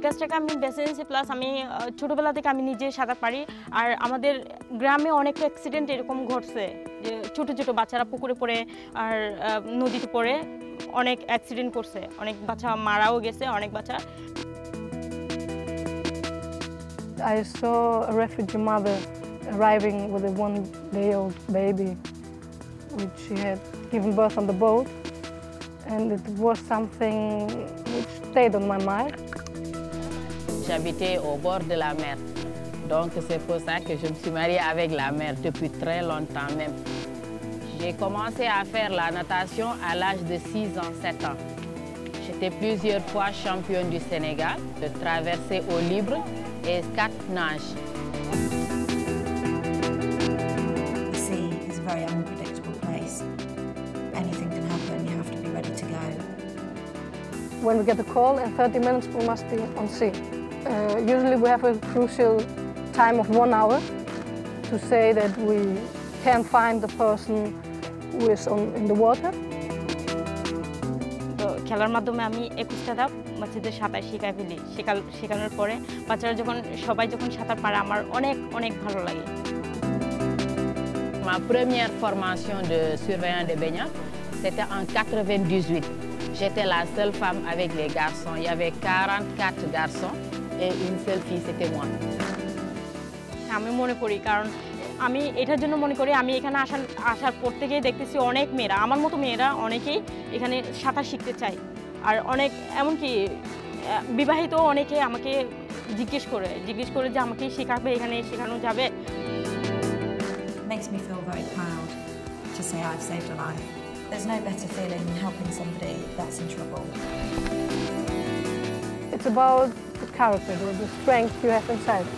কাজটাকে আমি বেছে নিয়েছি, প্লাস আমি ছোটোবেলা থেকে আমি নিজে সাঁতার পারি। আর আমাদের গ্রামে অনেক অ্যাক্সিডেন্ট এরকম ঘটছে যে ছোটো ছোটো বাচ্চারা পুকুরে পড়ে আর নদীতে পড়ে অনেক অ্যাক্সিডেন্ট করছে, অনেক বাচ্চা মারাও গেছে, অনেক বাচ্চা। I saw a refugee mother arriving with a one-day-old baby, which she had given birth on the boat, and it was something which stayed on my mind. J'habitais au bord de la mer, donc c'est pour ça que je me suis mariée avec la mer depuis très longtemps même. J'ai commencé à faire la natation à l'âge de 6 ans, 7 ans. J'étais plusieurs fois championne du Sénégal de traversée eau libre et 4 nage. The sea is a very unpredictable place. Anything can happen, you have to be ready to go. When we get the call, in 30 minutes we must be on sea. Usually we have a crucial time of 1 hour to say that we can find the person who is in the water. তো খেলার মাধ্যমে আমি 21টা ধাপ বাচ্চাদের সাঁতার শেখায় ফেলি। শেখানোর পরে বাচ্চারা সবাই যখন সাঁতার পারে আমার অনেক অনেক ভালো লাগে। Ma première formation de surveillant de baignade, c'était en 98. J'étais la seule femme avec les garçons. Il y avait 44 garçons et une seule fille, c'était moi. আমি মনে করি, কারণ আমি এটার জন্য মনে করি, আমি এখানে আসার পর থেকেই দেখতেছি অনেক মেয়েরা, আমার মতো মেয়েরা অনেকেই এখানে সাঁতার শিখতে চায়। আর অনেক এমনকি বিবাহিত অনেকে আমাকে জিজ্ঞেস করে যে আমাকে শেখাবে, এখানে শেখানো যাবে। Makes me feel very proud to say I've saved a life. There's no better feeling than helping somebody that's in trouble. It's about the character, the strength you have inside.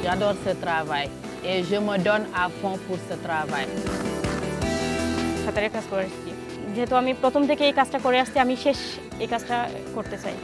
J'adore ce travail et je me donne à fond pour ce travail. সাঁতারের কাজ করে আসছি, যেহেতু আমি প্রথম থেকে এই কাজটা করে আসছি, আমি শেষ এই কাজটা করতে চাই।